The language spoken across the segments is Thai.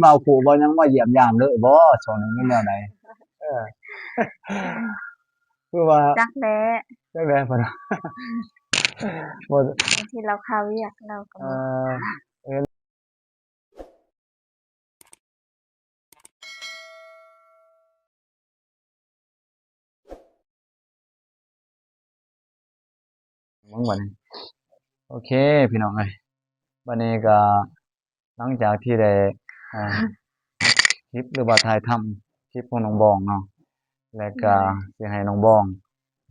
เบาขู่บ่ยังมาเยี่ยมยามเลยบ่ช่วงนี้มันแนวใดเออคือว่าจักแล้ จักแลเพิ่นว่าบ่บางทีเราเข้าเวียกเราก็เอ่บ่อมึงบัดนี้โอเคพี่น้องเอ้ยบัดนี้ก็หลังจากที่ได้อ่าคลิปหรือว่าถ่ายทำคลิปของน้องบองเนาะแล้วก็สิให้น้องบอง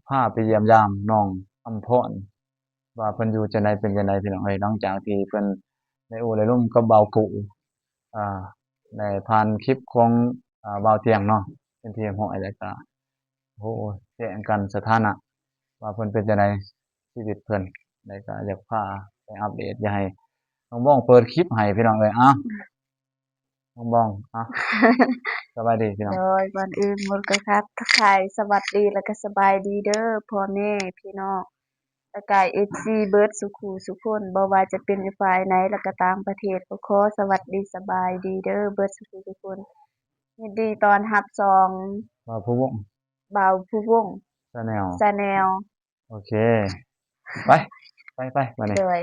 พาไปเยี่ยมยามน้องอำพรว่าเพิ่นอยู่จังไดเป็นจังไดพี่น้องเอ้ยหลังจากที่เพิ่นได้โอ้ได้ร่วมกับเบากูอ่าได้ผ่านคลิปของเบาเตียงเนาะเป็นที่เรียบร้อยแล้วก็โอ้แจ้งกันสถานะว่าเพิ่นเป็นจังไดชีวิตเพิ่นแล้วก็อยากพาไปอัปเดตอยากให้น้องบ้องเปิดคลิปให้พี่น้องเอ้ยอ้าวน้องบ้องสบายดีพี่น้องโดยก่อนอื่นหมดก็ครับทักทายสวัสดีแล้วก็สบายดีเด้อพ่อแม่พี่น้องแล้วก็ FC เบิดสุขุสุขคนบ่ว่าจะเป็นอยู่ฝ่ายไหนแล้วก็ต่างประเทศก็ขอสวัสดีสบายดีเด้อเบิดสุขุทุกคนยินดีต้อนรับซองว่าผู้วงบ่าวผู้วง Channel Channel โอเคไปไปมานี่โดย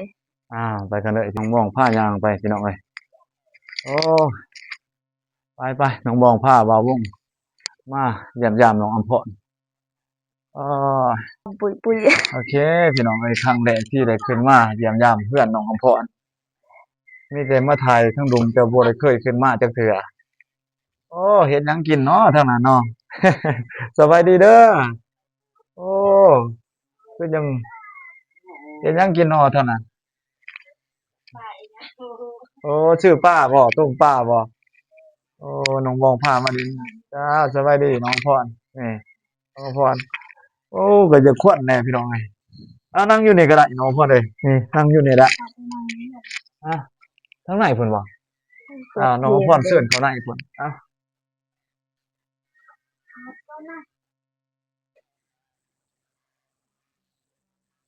ไปกันเลยน้องบ้องพาย่างไปพี่น้องเอ้ยโอ้ไปน้องบ้องพาเบาวงมาเยี่ยมยามน้องอำพรอ้อ ปุยโอเคพี่น้องเอ้ยครั้งแรกที่ได้ขึ้นมาเยี่ยมยามเพื่อนน้องอำพรมีแต่มาถ่ายทั้งดุมแต่บ่ได้เคยขึ้นมาจักเทื่อโอ้เฮ็ดหยังกินเนาะทางนั้นเนาะ สบายดีเด้อโอ้คือจังเฮ็ดหยังกินเนาะทางนั้นโอ้ชื่อป้าบ่ตุ้มป้าบ่โอ้น้องบองพามาดินจ้าสบายดีน้องพรนี่น้องพรโอ้ก็จะควนแน่พี่น้องเอ้ยนั่งอยู่นี่ก็ได้น้องพรเอ้ยนี่นั่งอยู่นี่แหละอ่ะทางไหนพุ่นบ่ เปิดเพน้องพรลงเด้อเชิญเขาได้พุ่น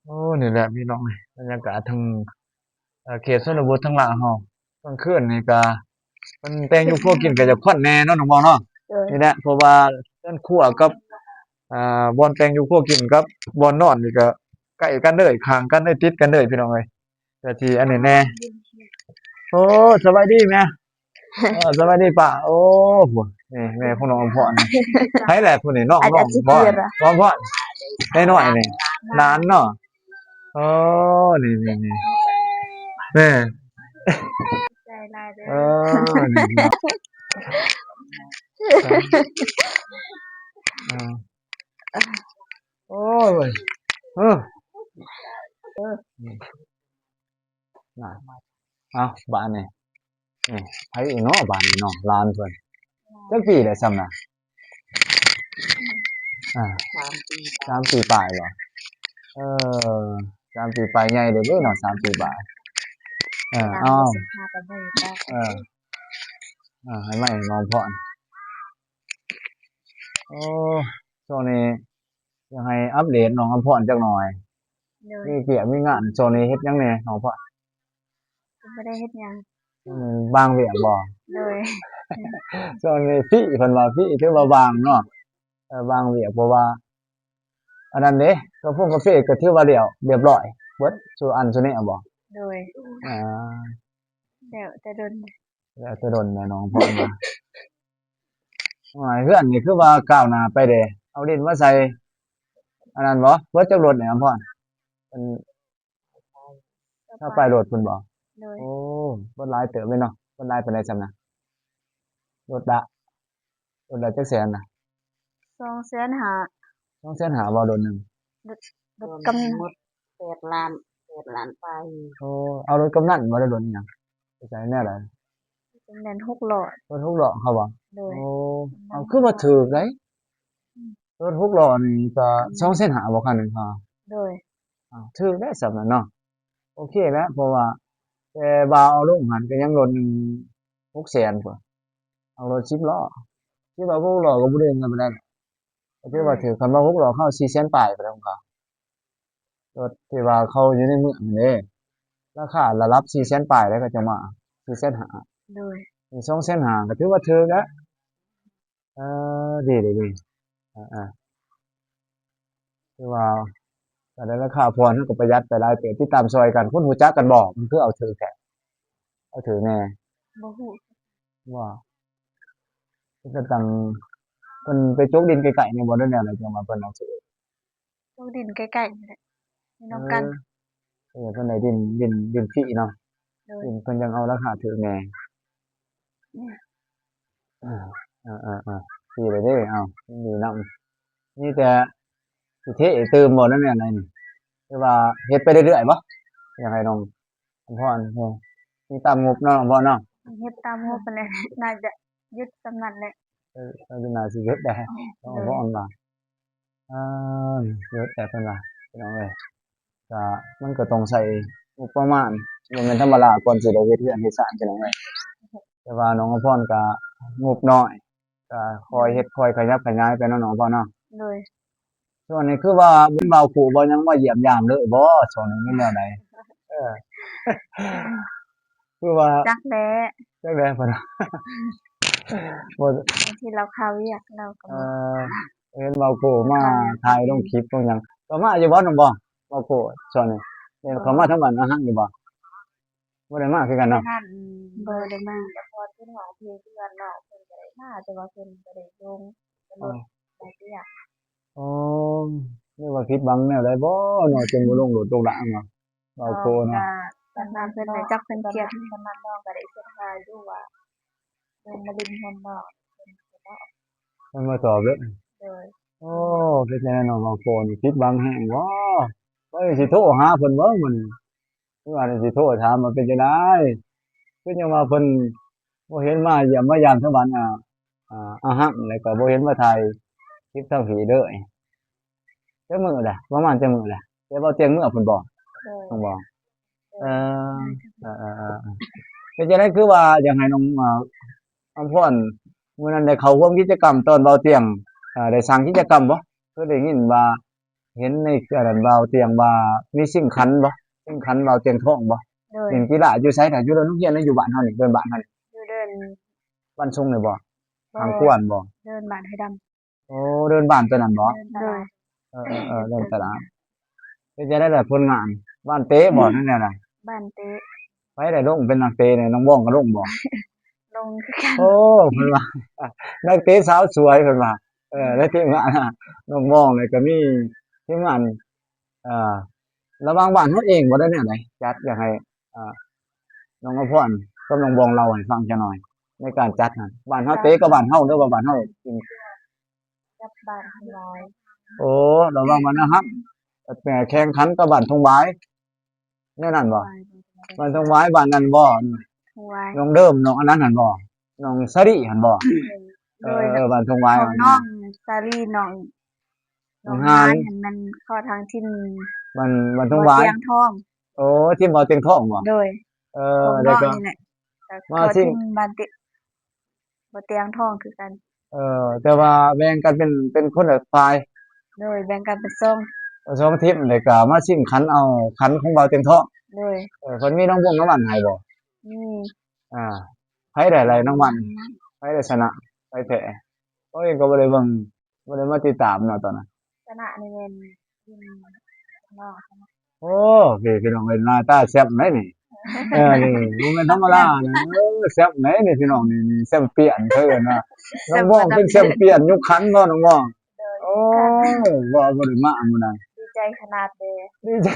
โอ้นี่แหละพี่น้องเอ้ยบรรยากาศทางเขตชนบททางลาวเฮากลางคืนนี่ก็เพิ่นแต่งอยู่ครัวกินก็จะควันแหน่เนาะน้องบ่เนาะโดยนี่แหละเพราะว่าเรือนครัวกับบ่อนแต่งอยู่ครัวกินกับบ่อนนอนนี่ก็ใกล้กันเลยข้างกันเลยติดกันเลยพี่น้องเอ้ยก็สิอันนี้แหน่โอ้สบายดีแม่สบายดีป้าโอ้พุ่นนี่แม่ของน้องอำพรไผแหละพุ่นนี่น้องอาจน้องจะอำพรเกลียดอะน้องอำพรน้อยๆนี่หลานเนาะอ๋อนี่แม่ ใจลายเด้เออนี่พี่น้องเออโอ้ยเออน่ะเอาบ้านนี่นี่ไผอีกเนาะบ้านนี่เนาะหลานเพิ่นจักปีได้ซ้ำน่ะอา3 ปี3 ปีปลายบ่เออ3 ปีปลายใหญ่เด้อเด้อเนาะ3 ปีปลายตามอ้าวบ่สิพากันได้จ้ะเออให้ไม้น้องพรโอ้ช่วงนี้อยากให้อัปเดตน้องอำพรจักหน่อยโดยมีเวียกมีงานช่วงนี้เฮ็ดหยังแหน่น้องพรบ่ได้เฮ็ดหยังบางเวียกบ่ โดยช่วงนี้พี่เพิ่นว่าพี่ถือว่าบางเนาะบางเวียกเพราะว่าอันนั้นเด้กาแฟก็ถือว่าเรียบร้อยเบิดซุอันซุแนวบ่โดยอาแล้วแต่ดนแล้วแต่ดนแหละน้องพรว่าเฮือนนี่คือว่าก้าวหน้าไปเด้เอาดินมาใส่อันนั้นบ่เบิดจักรถนี่อำพรเพิ่นก็ถ้าไปป้ายรถเพิ่นบ่โดยโอ้รถหลายเติบเลยเนาะรถหลายปานใดส่ำน่ะรถละรถละจักแสนน่ะ250,000 250,000บ่รถหนึงรถรถกำหมด8,000,0008,000,000ไปโอ้เอารถกำนันบ่ได้รถอิหยังไปใช้แนวใด จังแม่น6ล้อรถหกล้อเขาบ่โดยโอ้นำคือว่าถูกเดะอืมรถหกล้อนี่ก็อืม250,000บ่คันหนึ่งพอโดยถูกเดะสำนั้นเนาะโอเคแล้วเพราะว่าแต่บ่าวเอาลงหันก็ยังรถหนึ่ง600,000พุ่นเอารถ10ล้อ10ล้อกับ6ล้อก็บ่ได้เงินปานใดก็โดถือว่ายถูกคันว่า6ล้อเขา400,000ปลายไปแล้วของเขารถที่ว่าเขาอยู่ในเมืองนั่นเด้ราคาระดับ400,000ปลายแล้วก็จะมา450,000โดย นี่250,000ก็ถือว่าถูกแล้วเออดีอาๆคือว่าก็ได้ราคาพรเราก็ประหยัดไปหลายเติบติดตามช่วยกันคนรู้จักกันบ่มันคือเอาถูกแท้เอาถูกแน่บ่ฮู้ว่าเพิ่นก็ตั้งเพิ่นไปจกดินไกลๆนี่บ่ได้แนวใดจังว่าเพิ่นเอาถูกโรงดินใกล้ๆนี่แหละอยู่เอนำกันอเพิ่นได้ดินฟรีเนาะโดยดินเพิ่นยังเอาราคาถูกแน่ เนี่ยอาดีเลยเด้อ้าวยินดีนำมีแต่สิเทตื่มบ่นั่นแหละในนี่คือว่าเฮ็ดไปเรื่อยๆบ่อยากให้น้องอำพรมีตามงบเนาะน้องพรเนาะเฮ็ดตามงบนั่นแหละน่าจะยึดสำนั้นแหละก็คือน่าสิเฮ็ดได้น้องโดยอำพรว่าอาเฮ็ดแต่เพิ่นว่าพี่น้องเอ้ยก็มันก็ต้องใช้งบประมาณบ่แม่นธรรมดาก่อนสิได้เฮ็ดเรือนเฮ็ดศาลพี่น้องเอ้ยแต่ว่าน้องอำพรก็งบน้อยก็ค่อยเฮ็ดค่อยขยับขยายไปเนาะน้องอำพรเนาะ โดยช่วงนี้คือว่าบุญบ่าวขู่บ่ยังมาเยี่ยมยามเลยบ่ช่วงนี้มีแนวใดเออคือว่าจักแล้ จักแด๋เพิ่นว่าบ่บางทีเราเข้าเวียกเราก็เอ่บ่อเห็นบ่าวขู่มาเข้าเวียกถ่ายลงคลิปลงหยังก็มาอยู่บ่น้องบ่บ่าวขู่ช่วงนี้เห็นบ่เขามาทางบ้านอาหักอยู่บ่บ่ได้มาคือกันมื้อเนาะนั้นบ่ได้มาแต่พอขึ้นห้องเพลงเพื่อนน้องเพิ่นก็ได้มาแต่ว่าเพิ่นบ่ได้ลงก็เอลดอหลายเที่ยอ๋อนึกว่าผิดหวังแนวใดบ่เนาะจนบ่ลงโลดลงหลางเนาะบ่าวน้องขู่เนาะก็ตอนนั้นเพิ่นก็จักเพิ่นเครียดตอนนั้นน้องก็ได้เสียดายอยู่ว่าลงมาดินเพิ่นน้องเพิ่นก็บ่เพิ่นมาตอบเด้อโดยโอ้เป็นจังได๋น้องบ่าวขู่นี่ผิดหวังแฮงบ่ว่าสิโทรหาเพิ่นเบิ่งมื้อนี้ คือว่าสิโทรถามว่าเป็นจังได๋คือจังว่าเพิ่นบ่เห็นมาเยี่ยมมายามแถวบ้านอาหักแล้วก็บ่เห็นมาถ่ายคลิปทางผีเลยจักมื้อล่ะประมาณจักมื้อล่ะแต่บ่เที่ยงมื้อพุ่นบ่โดยน้องบ่โดเอยอเออๆๆเป็นจังได๋คือว่าอยากให้น้องอำพรมื้อนั้นได้เข้าร่วมกิจกรรมตอนเบาเตียงได้สร้างกิจกรรมบ่คือได้ยินว่าเห็นในอันนั้นเบาเตียงว่ามีชิงขันบ่ชิงขันเบาเตียงทองบ่ โดยเล่นกีฬาอยู่ไสน่ะอยู่โรงเรียนหรืออยู่บ้านเฮานี่เดินบ้านเฮานี่อยู่เดินบ้านซุงนี่บ่บ่ทางกวนบ่เดินบ้านให้ดำโอ้เดินบ้านตัวนั้นบ่เดินตลาดเออๆๆเดินตลาดเป็นจั่งใดล่ะผลงานบ้านเต๊บ่นั่นแหละน่ะบ้านเต๊ะไผได้ลงเป็นนักเตะนี่น้องบ้องก็ลงบ่ลงคือกันโอ้เพิ่นว่านักเตะสาวสวยเพิ่นว่าแล้วทีมงานน้องบ้องนี่ก็มีทีมงานอ่าระหว่างบ้านเฮาเองบ่ได้แนวใดจัดอยากให้อ่าน้องอภรกับน้องบ้องเล่าให้ฟังจักหน่อยในการจัดนั่นบ้านเฮาเตะกับบ้านเฮาหรือว่าบ้านเฮาจริง กับบ้านทำลายโอ้ระวังมันนะครับแต่แข่งขันกับบ้านทงหวายแน่นั่นบ่ทำลายบ้านทงหวายบ้านนั้นบ่ทำลายน้องเดิมน้องอันนั้นหั่นบ่น้องสริหั่นบ่โดยบ้านทงหวายของน้องซารีน้องน้องฮาฮานนหันมันเข้อทางทิ่นบ้านทบ่งหวายเตียงทองโอ้ทีมบ่อเตียงทองบ่โดยเอของน้องแล้วก็นี่แหละก็มาซิ่งเข้อทิ่นบ้านติบ่เตียงทองคือกันแต่ว่าแบ่งกันเป็นคนละฝ่ายโดยแบ่งกันเป็นส่งสองทีมแล้วก็มาชิงขันเอาขันของบ่อเตียงทองโดยเพิ่นมีน้องบงน้ำมันให้บ่มีอาไผได้หลายรางวัลไผได้ชนะไผแพ้โอ้ยก็บ่ได้เบิ่งบ่ได้มาติดตามเนาะตอนนั้น ชนะนี่แม่นทีมน้องชนะโอ้พี่น้องเอ้ยหน้าตาแซ่บไหนนี่นี่บ่แม่นธรรมดานะแซ่บไหนนี่พี่น้องนี่แซ่บเปี้ยนเพิ่นว่าน้องบ้องเป็นแซ่บเปี้ยนยกขันบ่น้องบ้องโดยโอ้กันว่าบ่ได้มามื้อนั้นดีใจขนาดเด้ ดีใจ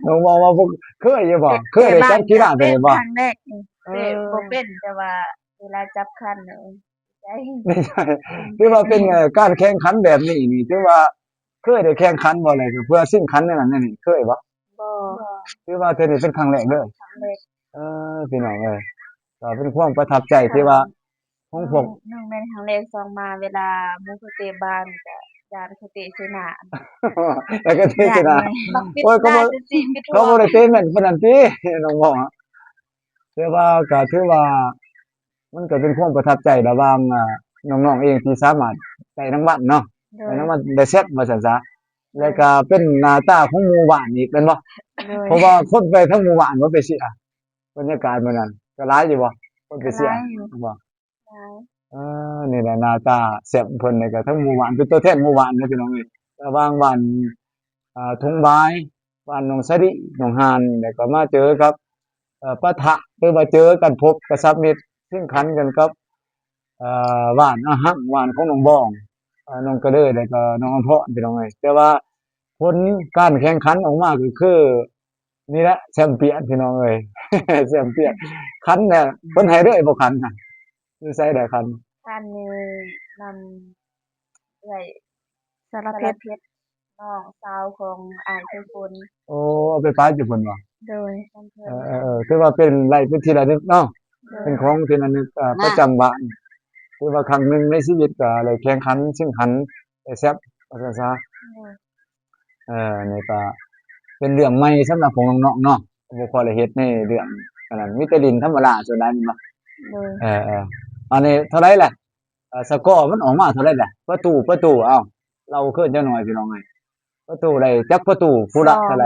น้องบ้องว่าบ่เคยอยู่บ่เคยได้บ้านจัดกีฬาเป็ได้บ่นครั้งแรกนี่เอเตะบ่อเป็นแต่ว่าเวลาจับคันน่ะใจดีใจถือว่าเป็นการแข่งขันแบบนี้นี่ถือว่าเคยได้แข่งขันบ่เลยเพื่อชิงขันในนั้นนี่เคยบ่บ่ถือว่าเทื่อนี้เป็นครั้งแรกเด้อครั้งแรกเอพี่น้องเอ้ยก็เป็นความประทับใจที่ว่าของพวก หนึ่งแม่นครั้งแรกสองมาเวลาหมู่เขาเตะบ้านก็ย้านเขาเตะใส่หน้า แล้วก็เทศย้านนาแหน่บักปิดโอ้ยหน้าจั่งซี้ปิดหัวเขาบ่ได้เต้นแม่นปานนั้นติน้องบอกอะแต่ว่าก็ถือว่ามันก็เป็นความประทับใจระหว่างน้องๆเองที่สามารถได้รางวัลเนาะโดยได้รางวัลได้เซตว่าซั่นซะแล้วก็เป็นหน้าตาของหมู่บ้านอีกแม่นบ่โดยเพราะว่าคนไปทั้งหมู่บ้านบ่ไปเชียร์บรรยากาศมื้อนั้นก็หลายอยู่บ่ค คนไป ก็ห เสีย ลายอยู่ บ่ หลาย นี่แหละหน้าตาแซ่บเพิ่นนี่ก็ทั้งหมู่บ้านเป็นตัวแทนหมู่บ้านเด้อพี่น้องเอ้ยระหว่างบ้านทุ่งบายบ้านหนองสะดิหนองหานแล้วก็มาเจอกับปะทะหรือว่าเจอกันพบกระชับมิตรซึ่งขันกันกับบ้านอาหักบ้านของน้องบ้องน้องกระเด้อแล้วก็น้องอำพรพี่น้องเอ้ยแต่ว่าผลการแข่งขันออกมาก็คือนี่แหละแชมเปี้ยนพี่น้องเอ้ย แชมเปี้ยนคันเนี่ยเพิ่นให้เลยบ่คันน่ะอยู่ไสได้คัน ท่านนี้นำเอื้อยสารเพชรน้องสาวของอ้ายไผพล โอ้เอาไปป้าอยู่พุ่นบ่ โดยนำเพิ่น ถือว่าเป็นไร่เป็นที่ระลึกเนาะ โด เป็ ย นของที่ระลึกประจำบ้านถือว่าครั้งหนึ่งในชีวิตก็ได้แข่งขันชิงขันได้แซ่บว่าซั่นซะ โดย นี่ก็เป็นเรื่องใหม่สำหรับของน้องๆเนาะบ่ค่อยได้เฮ็ดในเรื่องอันนั้นมีแต่ดินธรรมดาส่วนใดแม่นบ่ โดย อันนี้เท่าไรแหละสกอร์มันออกมาเท่าไรแหละประตูเอ้าเราขึ้นจักหน่อยพี่น้องเอ้ยประตูได้จักประตูผู้ละเท่าไร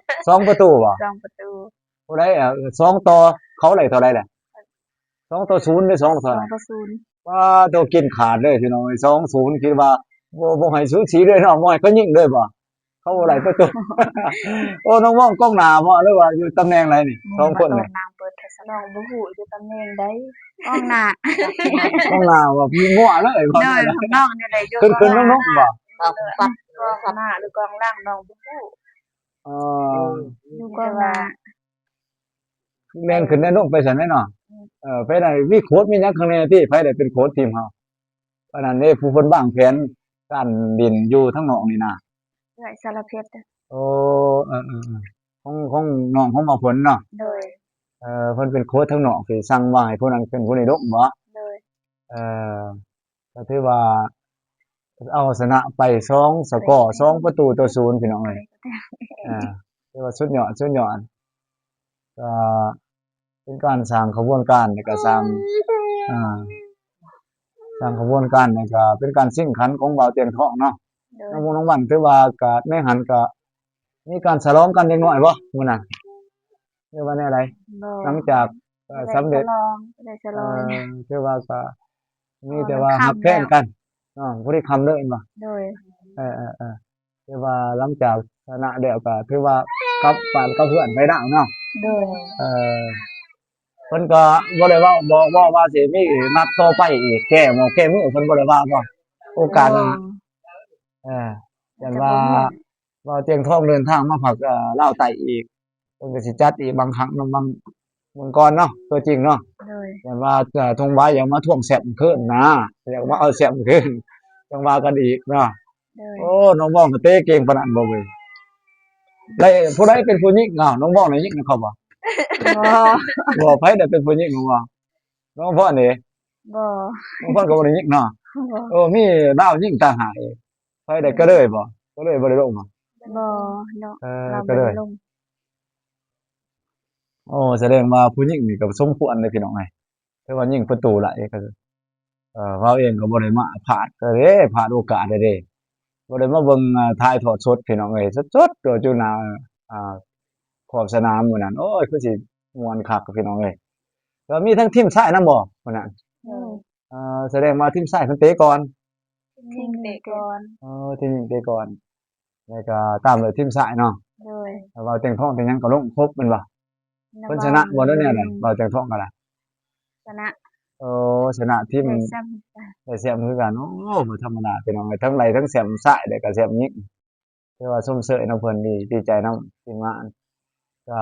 2ประตูบ่ 2ประตู ผู้ใด2ต่อเขาได้เท่าไรแหละ2ต่อ0หรือ2เท่าไร 2ต่อ0 ว่าตัวกินขาดเลยพี่น้องเอ้ย2-0คิดว่าบ่ให้สูสีเลยเนาะบ่ให้เขายิงเลยบ่เขาบ่ได้ประตู โอ้น้องมองกล้องหน้าบ่หรือว่าอยู่ตำแหน่งไหนนี่2คนนี่ นางเปิดทัศน้องบ่ฮู้อยู่ตำแหน่งใดกองหน้าก ล้องหน้าว่ามีมั่วเลยบ่ โดยของน้องนี่แหละอยู่ ขึ้นๆนกๆบ่ ปัดกองหน้าหรือกองหลังน้องบ่ฮู้ เออ อยู่กองหน้า แล่นขึ้นแล่นลงไปซั่นแน่เนาะไปได้มีโค้ชมีหยังข้างในที่ไผได้เป็นโค้ชทีมเฮาอันนั้นเด้ผู้เพิ่นวางแผนการดินอยู่ทั้งนอกนี่นะ เอื้อยสารเพชร โอ้ของน้องของบ่าวฝนเนาะ โดย เพิ่นเป็นโค้ชทั้งนอกสิสั่งว่าให้ผู้นั้นเป็นผู้นี้ลงบ่ โดย เอ่อก็ถือว่าเอาชนะไป2สกอร์2ประตูต่อ0พี่น้องเอ้ยถือว่าสุดยอดก็เป็นการสร้างขบวนการแล้วก็สร้างอ่าสร้างขบวนการแล้วก็เป็นการชิงขันของบ่าวเตียงทองเนาะ โดย น้องวันถือว่าก็ในหันก็มีการฉลองกันเล็กน้อยบ่มื้อนั้นหรือว่าแนวใด บ่ หลังจากสำเร็จ ได้ฉลอง ถือว่าก็มีแต่ว่าฮักแพงกันเนาะบ่ได้คำเลยแม่นบ่ โดย ถือว่าหลังจากชนะแล้วก็ถือว่ากลับบ้านกับเพื่อนไปได้เนาะ โดย เพิ่นก็บ่ได้เว้าบ่ว่าสิมีนัดต่อไปอีกแก้มือเพิ่นบ่ได้ว่าบ่โอกาสหน้ายันว่าเตียงทองเดินทางมาพักลาวใต้อีกเพิ่นก็สิจัดอีกบางครั้งบางมื้อก่อนเนาะตัวจริงเนาะ โดย ยันว่าทงบายอยากมาทวงแซ่บคืนนะอยากมาเอาแซ่บคืนจังว่ากันอีกเนาะ โดย โอ้น้องบ้องก็เตะเก่งปานนั้นบ่เว้ยแล้วผู้ใดเป็นผู้หญิงน้องบ้องนี่ยิงเขาบ่ บ่ บ่ไผได้เป็นผู้หญิงน้องบ้องน้องพ่อนี่ บ่ น้องพ่อก็บ่ได้ยิงเนาะ บ่ โอ้มีดาวยิงต่างหากอีกไผได้ก็เลยบ่ก็เลยบ่ได้ลงบ่ บ่เนาะเรา ก็ บ่ เล ได้ ย ลง โอ้แสดงว่าผู้หญิงนี่ก็สมควรเลยพี่น้องเอ้ยแต่ว่ายิงประตูหลายก็คือเราเองก็บ่ได้มาพลาดก็เด้พลาดโอกาสเด้บ่ได้มาเบิ่งถ่ายทอดสดพี่น้องเอ้ยสดๆโดยอยู่หน้าอ่าขอบสนามมื้อนั้นโอ้ยคือสิม่วนคักพี่น้องเอ้ยก็มีทั้งทีมชายนำบ่มื้อนั้น แสดงว่าทีมชายเพิ่นเตะก่อน ทิ้งเตะก่อน ทีมหญิงเตะก่อนแล้วก็ตามด้วยทีมชายเนาะ โดย แล้วว่าเตียงทองเป็นหยังก็ลงครบแม่นบ่เพิ่นชนะบ่แล้วเนี่ยน่ะบ่เตียงทองก็ล่ะ ชนะ ชนะทีม ได้ซ้ำ ได้แชมป์คือกันโอ้บ่ธรรมดาพี่น้องเอ้ยทั้งไหลทั้งแชมป์ชายแล้วก็แชมป์หญิงถือว่าส้มเสยนำเพิ่นดีใจนำทีมงานก็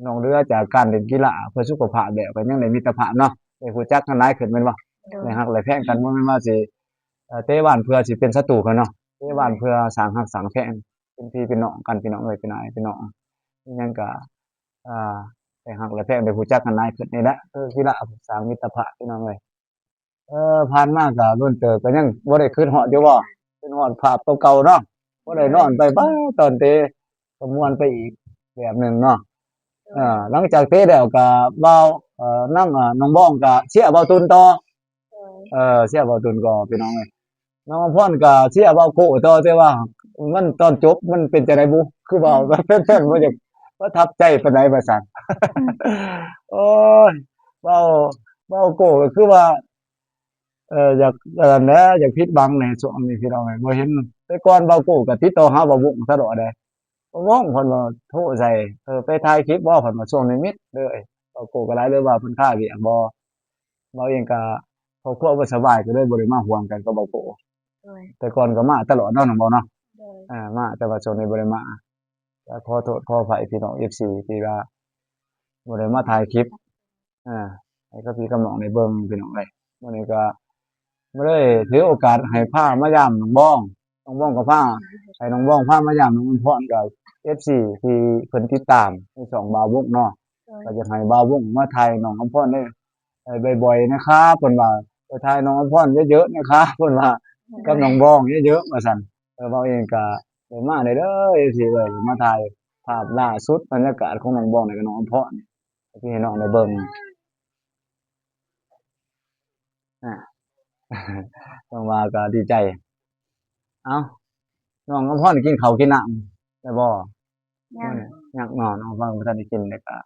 น้องเรือจากการเล่นกีฬาเพื่อสุขภาพแล้วก็ยังได้มิตรภาพเนาะได้รู้จักกันหลายขึ้นแม่นบ่ โดย ได้ฮักได้แพงกันบ่แม่นว่าสิเตะบ้านเพื่อสิเป็นศัตรูกันเนาะเตะบ้านเพื่อสร้างฮักสร้างแพงเป็นพี่เป็นน้องกันพี่น้องเอ้ยเป็นอ้ายเป็นน้องอิหยังก็อ่าได้ฮักได้แพงได้รู้จักกันหลายขึ้นนี่แหละกีฬาสร้างมิตรภาพพี่น้องเอ้ยผ่านมาก็โดนเติบก็ยังบ่ได้คิดฮอดอยู่บ่คิดฮอดภาพเก่าๆเนาะบ่ได้นอนไปบ้าตอนเตะก็ม่วนไปอีกแบบหนึงเนาะหลังจากเตะแล้วก็เว้านั่งน้องบ้องก็เชียร์เว้าตุนต่อ โดย เสียเบาตุนก็พี่น้องเอ้ยน้องอำพรก็เสียเบาโกต่อแต่ว่ามันตอนจบมันเป็นจังไดบุคือเว้าเพิ่นบ่อยากประทับใจปานใดว่าซั่น โอ้ยเว้า เบาโก้ก็คือว่าอยากนั่นแหละอยากผิดหวังในช่วงนี้พี่น้องเอ้ยบ่เห็นแต่ก่อนเบาโก้ก็ติดต่อหาบ่าวงตลอดเลยบ่วงเพิ่นว่าโทรใส่ไปถ่ายคลิปบ่เพิ่นว่าช่วงนี้มิดเด้อเบาโก้ก็หลายเลยว่าเพิ่นค่าเวียกบ่เราเองก็ครอบครัวบ่สบายก็เลยบ่ได้มาร่วมกันกับเบาโก้โดยแต่ก่อนก็มาตลอดเนาะน้องเบาเนาะโดยมาแต่ว่าช่วงนี้บ่ได้มาก็ขอโทษขออภัยพี่น้อง FC ที่ว่าบ่ได้มาถ่ายคลิปอาให้กับพี่กับน้องได้เบิ่งพี่น้องเอ้ยมื้อนี้ก็ บ่ได้ถือโอกาสให้พามายามน้องบ้องน้องบ้องก็พาให้น้องบ้องพามายามน้องอัมพรกับ FC ที่เพิ่นติดตามในช่องบ่าววงเนาะโดยก็อยากให้บ่าววงมาถ่ายน้องอัมพรได้บ่อยๆนะครับเพิ่นว่าไปถ่ายน้องอัมพรเยอะๆนะครับเพิ่นว่ากับน้องบ้องเยอะๆว่าซั่นเว้าเองก็ได้มาได้เด้อ FC เอ้ยมาถ่ายภาพล่าสุดบรรยากาศของน้องบ้องนี่กับน้องอัมพรที่ให้น้องได้เบิ่งอา น้องว่าก็ดีใจเอ้า น้องอำพรกินข้าวกินน้ำได้บ่ยัง มื้อนี้ยังเนาะน้องฟังบ่ทันได้กินเลยก็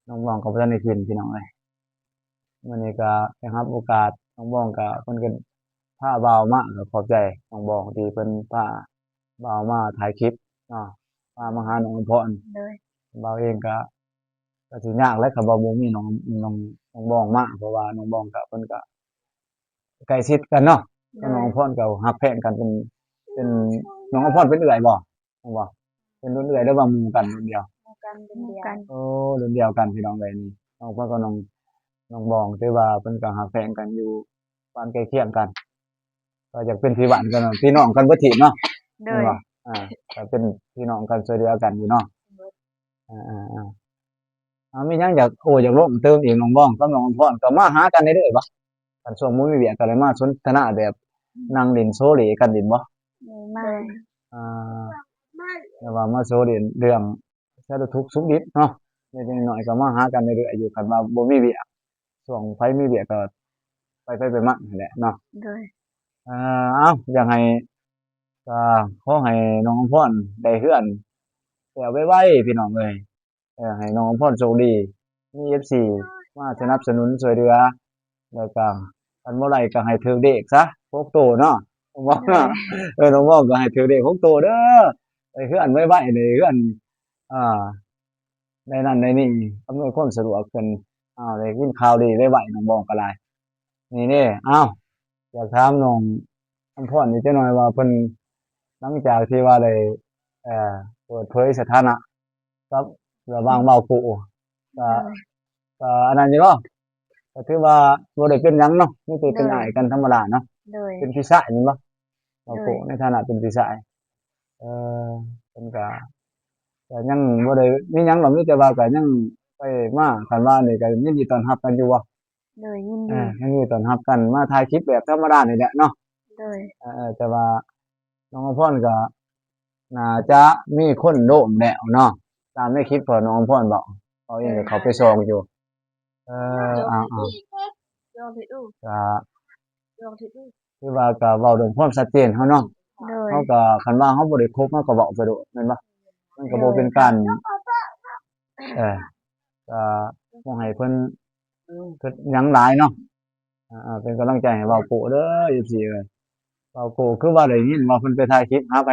น้องบ้องก็บ่ทันได้กินพี่น้องเอ้ยมื้อนี้ก็ได้รับโอกาสน้องบ้องก็เพิ่นก็พาบ่าวมาก็ขอบใจน้องบ้องที่เพิ่นพาบ่าวมาถ่ายคลิปเนาะพามาหาน้องอำพรโดยบ่าวเองก็สิยากแหล้วคันว่าบ่มีน้องน้องบ้องมาเพราะว่าน้องบ้องก็เพิ่นก็ใกล้ชิดกันเนาะโดกับน้องยอำพรก็ฮักแพงกันเป็นน้องอำพรเป็นเอื้อยบ่น้องบ่เป็นรุ่นเอื้อยหรือว่าหมู่กันรุ่นเดียว หมู่กันเป็นเดียวกันโอ้รุ่นเดียวกันพี่น้องเอ้ยนี่น้องเพิ่นก็น้องบองถือว่าเพิ่นก็ฮักแพงกันอยู่ปานใกล้เคียงกันก็อยากเป็นพี่บ้านกันเนาะพี่น้องกันเบิดทีบเนาะโดแม่นยบ่ก็เป็นพี่น้องกันช่วยเหลือกันอยู่เนาะอาๆๆมีหยังอยากอยากลงเติมอีกน้องบ้องกับน้องอำพรก็มาหากันได้เด้อบ่คันช่วงบ่มีเวียกก็เลยมาสนทนาแบบนั่งเล่นโซเลกันเล่นบ่ไม่อ่าแต่ว่ามาโซเล่นเรื่องสารทุกข์สุกดิบเนาะเล็กๆน้อยๆก็มาหากันเรื่อยๆอยู่คันว่าบ่มีเวียก ช่วงไผมีเวียกก็ไปมานั่นแหละเนาะโดยอ้าวอยากให้ก็ขอให้น้องอำพรได้เรือนแล้วไวๆพี่น้องเอ้ยให้น้องอำพรโชคดีมี FC มาสนับสนุนช่วยเหลือแล้วก็คันบ่ได้ก็ให้ถูกเลขซะ6โตวเนาะน้องบอกโดเนาะยน้องบอกก็ให้ถูกเลข6โตวเด้อได้เรือนไวๆได้เรือนอ่าได้นั่นได้นี่อำนวยความสะดวกเพิ่นได้ยินข่าวดีไวๆน้องบอกก็หลายนี่เด้อ้าว อยากถามน้องอัมพรอีกจักหน่อยว่าเพิ่นหลังจากที่ว่าได้เอ่อเปิดเผยสถานะกับระหว่างเว้าผู้ก็โดยอันนั้นอยู่เนาะก็ถือว่าบ่ได้เป็นหยังเนาะมีแต่โดเป็นยอ้ายกันธรรมดาเนาะโดยเป็นพี่ชายแม่นบ่เว้าโดยผู้ในฐานะเป็นพี่ชายเอ่อเพิ่นก็ยังบ่ได้มีหยังหรอกมีแต่ว่าก็ยังไปมาคันว่านี่ก็ยินดีต้อนรับกันอยู่บ่โดยยินดียินดีต้อนรับกันมาถ่ายคลิปแบบธรรมดานี่แหละเนาะ โดยแต่ว่าน้องอำพรก็น่าจะมีคนโน้มแนวเนาะตามในคลิปที่น้องอำพรบอกเขาเองก็เข้าไปส่องอยู่เออลองผิดดูก็ลองผิดดูคือว่าก็เว้าเรื่องความชัดเจนเราเนาะโดยเราก็คันว่าเราบ่ได้คบเราก็เว้าไปโลดแม่นบ่มันก็โดยบ่เป็นการเออก็บ่ให้เพิ่นคิดหยังหลายเนาะเป็นกำลังใจให้เว้าโปะเด้อ FC เอ้ยเว้าโปะคือว่าได้ยินว่าเพิ่นไปถ่ายคลิปหาไผ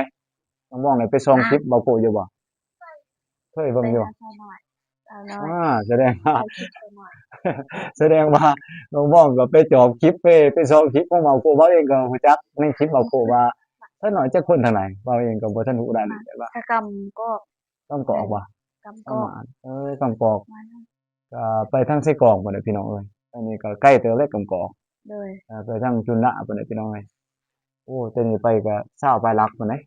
น้องบ้องได้ไปส่องคลิปเว้าโปะอยู่บ่เคยไปเบิ่งอยู่ หาสาวน้อยสาวน้อยแสดงว่า ไปคิดสาวน้อย แสดงว่าน้องบ้องก็ไปจอบคลิปไปส่องคลิปของเบาโกเว้าเองก็รู้จักในคลิปเบาโกว่าสักหน่อยจักคนเท่าไหร่เว้าเองก็บ่ทันรู้รายละเอียดว่าถ้ากำก็กำกอกบ่กำก็ประมาณกำกอกมานั่นก็ไปทางไส้กรอกพุ่นน่ะพี่น้องเอ้ยอันนี้ก็ใกล้เติบแล้วกำกอกโดยไปทางจุฬาพุ่นน่ะพี่น้องเอ้ยโอ้แต่นี่ไปก็20ปลายลักพุ่นเด้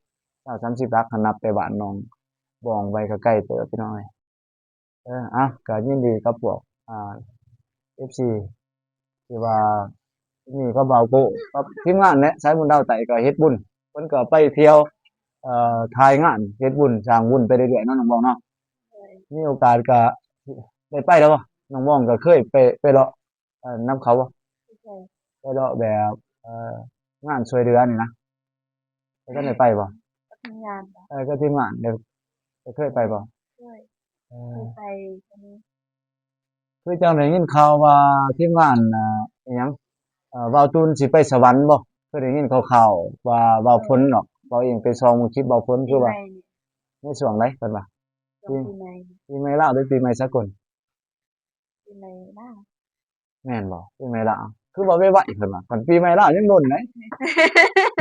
20-30ลักคันนับแต่บ้านน้องบ้องไปก็ใกล้เติบพี่น้องเอ้ยก็ยินดีกับพวกFC ที่ว่านี่ก็เบาโก้กับทีมงานเนี่ยสายบุญดาวไต่ก็เฮ็ดบุญเพิ่นก็ไปเที่ยวถ่ายงานเฮ็ดบุญสร้างบุญไปเรื่อยๆเนาะน้องบ้องเนาะโดยมีโอกาสก็ได้ไปแล้วบ่น้องบ้องก็เคยไปเลาะนำเขาบ่ไม่ใช่ไปเลาะแบบงานช่วยเหลือนี่นะแล้วก็ได้ไปบ่ก็ทำงานบ่ก็ทีมงานเดี๋ยวเคยไปบ่ด้วยเออคือไปอันนี้คื คือเจ้าได้ยินข่าวว่าทีมงานอิหยังว่าวตูนสิไปสวรรค์บ่คือได้ยินข่าวๆว่าว่าวพ้นเนาะว่าวเองไปซองคลิปว่าวพ้นปีคือว่าใหม่นี่ในช่วงใดเพิ่นว่าช่วปีงปีใหม่ปีใหม่ลาวหรือปีใหม่สากล ปีใหม่ลาว แม่นบ่ปีใหม่ลาวคือบ่ไวๆเพิ่นว่าคันปีใหม่ลาวยังโดนเด้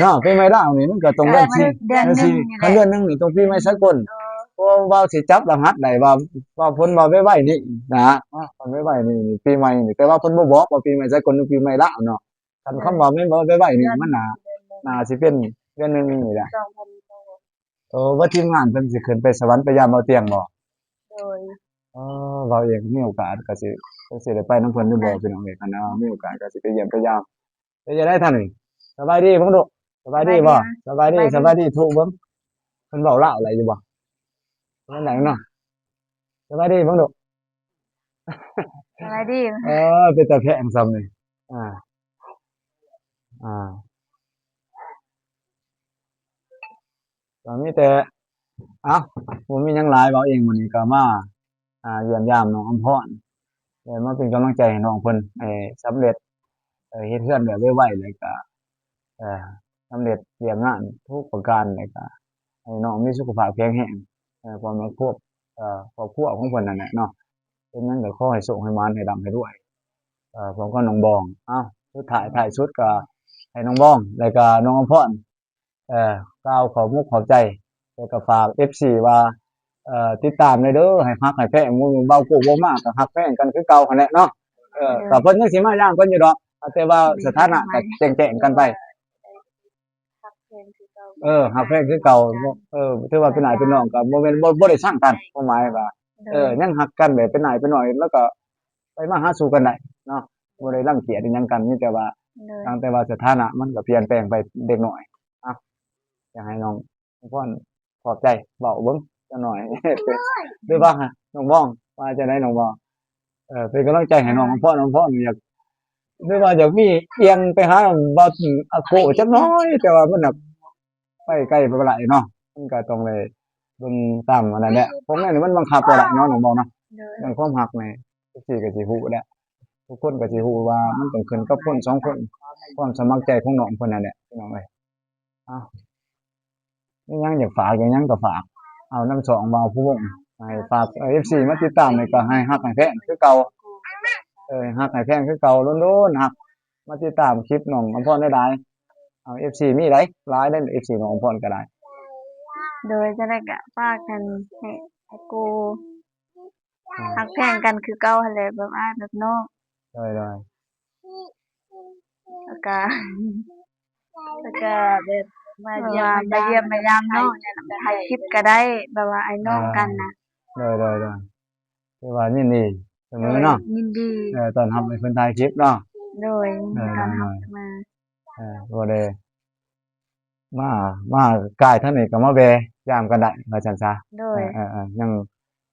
เนาะปีใหม่ลาวนี่มันก็ต้องก็เดือนมันสี่เดือนหนึ่งนี่แหคันละเดือนหนึงนี่ต้องปีใหม่สากลเออเพราะว่าว่าวสิจับรหัสได้ว่าเพิ่นว่าไวๆนี่นะเพิ่นไวๆนี่ปีใหม่นี่แต่ว่าเพิ่นบ่บอกว่าปีใหม่สากลหรือปีใหม่ลาวเนาะคันคำว่าแม่นบ่ไวๆนี่เดือนมันเดือนหนึ่งน่าสิเป็นเดือนหนึงนี่แหละ2026ว่าทีมงานเพิ่นสิขึ้นไปสวรรค์ไปยามเบาเตียงบ่โดยเว้าเองมีโอกาสก็สิได้ไปนำเพิ่นอยู่บ่พี่น้องเอ้ยคันมีโอกาสก็สิไปเยี่ยมไปยามเป็นจังได๋ท่านนี่สบายดีเบิ่งดูสบายดีบ่สบายดีสบายดีถูกเบิ่งเพิ่นเว้าลาวอะไรอยู่บ่เป็นจังไดเนาะสบายดีเบิ่งดู สบายดีเป็นตาแพงซ้ำนี่อาอ่าก็มีแต่อ้าวบ่มีหยังหลายเว้าเองมื้อนี้ก็มาเยี่ยมยามน้องอำพรได้มาเป็นกำลังใจให้น้องเพิ่นให้สำเร็จเฮ็ดเรือนแบบไวๆแล้วก็เอ่อสำเร็จเรียกงานทุกประการแล้วก็ให้น้องมีสุขภาพแข็งแรงพร้อมกับครอบครัวของเพิ่นนั่นแหละเนาะเป็นหยังก็ขอให้โชคให้หมานให้ร่ำให้รวยผมกับน้องบองอ้าวสุดท้ายสุดก็ให้น้องบองแล้วก็น้องอำพรกล่าวขอบมุกขอบใจแล้วก็ฝาก FC ว่าติดตามหน่อยเด้อให้ฮักให้แพงหมู่เบาโกกบ่มากก็ฮักแพงกันคือเก่าหั่นแหละเนาะก็เพิ่นยังสิมาย่างเพิ่นอยู่ดอกแต่ว่าสถานะก็แจ้งๆกันไปฮักแพงคือเก่าฮักแพงคือเก่าถือว่าเป็นอ้ายเป็นน้องก็บ่แม่นบ่ได้ชังกันความหมายว่าโดยยังฮักกันแบบเป็นอ้ายเป็นน้องแล้วก็ไปมาหาสู่กันได้เนาะบ่ได้รังเกียจอิหยังกันมีแต่ว่าโดยตั้งแต่ว่าสถานะมันก็เปลี่ยนแปลงไปเด็กน้อยอะอยากให้น้องพรขอบใจเว้าเบิ่งจักหน่อยหรือว่าน้องบ้องว่าจั่งใดน้องบ้องเป็นกำลังใจให้น้องพรอยากหรือว่าอยากมีเอียงไปหาบ่อาโกจักหน่อยแต่ว่ามันน่ะไปไกลไปบ่ได้เนาะมันก็ต้องได้เบิ่งตามอันนั้นแหละผมว่านี่มันบังคับบ่ได้เนาะน้องบ้องเนาะโดยเรื่องความรักนี่จักซี่ก็สิฮู้แหละ ทุกคนก็สิฮู้ว่ามันต้องขึ้นกับคนสองคนความสมัครใจของน้องเพิ่นนั่นแหละพี่น้องเอ้ยอ้าวมีหยังอยากฝากหยังก็ฝากเอานำสองบ่าวผู้วงให้ฝากFC มาติดตามนี่ก็ให้ฮักให้แพงคือเก่าฮักให้แพงคือเก่าโดนๆฮักมาติดตามคลิปน้องอำพรหลายๆเอา FC มีหลายเด้อ FC น้องอำพรก็ได้โดยจะได้ก็พากันให้กูอืฮักแพงกันคือเก่าหั้นแหละแบบอ้ายแบบน้องได้แล้วก็แล้วก็แบบมาเยี่ยมมายามน้องเนี่ยล่ะถ่ายคลิปก็ได้แบบว่าไอ้น้องกันน่ะได้ๆคือว่ายินดีเสโดยมอเนาะยินดีต้อนรับให้เพิ่นถ่ายคลิปเนาะโดยยินไดีต้อนรับด้มาบ่ได้ มามากายทางนี้ก็มาแวะยามกันได้ว่าซั่นซะโดยยัง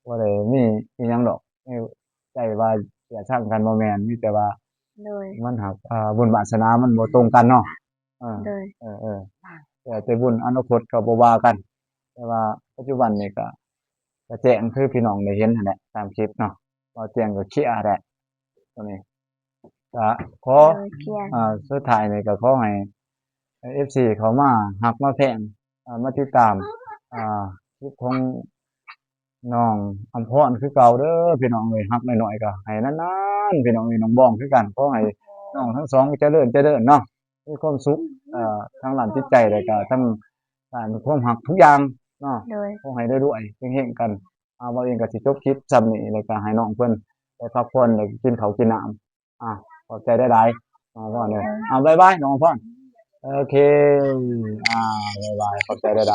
บ่ได้มีอิหยังดอกมีใจว่าเกลียดชังกันบ่แม่นมีแต่ว่าโดยมันหักบุญวาสนามันบ่ตรงกันเนาะเออโดยเออแล้วแต่บุญอนาคตก็บ่ว่ากันแต่ว่าปัจจุบันนี้ก็แจ้งคือพี่น้องได้เห็นนั่นแหละตามคลิปเนาะบ่แจ้งก็เคลียร์แหละตรงนี้ก็ขอโดยเครียดสุดท้ายนี่ก็ขอให้FC เขามารักมาแพงมาติดตามอ่าคลิปของน้องอำพรคือเก่าเด้อพี่น้องเอ้ยรักน้อยๆก็ให้นานๆพี่น้องเอ้ยน้องบ้องคือกันขอให้น้องทั้งสองเจริญเนาะมีความสุขทางด้านจิตใจแล้วก็ทั้งด้านความรักทุกอย่างเนาะโดยขอให้รวยๆเฮงๆกันเว้าเองก็สิจบคลิปส่ำนี้แล้วก็ให้น้องเพิ่นได้พักผ่อนได้กินข้าวกินน้ำขอบใจหลายๆน้องอำพรเด้อบ๊ายบายน้องอำพรโอเคบ๊ายบายขอบใจหลายๆ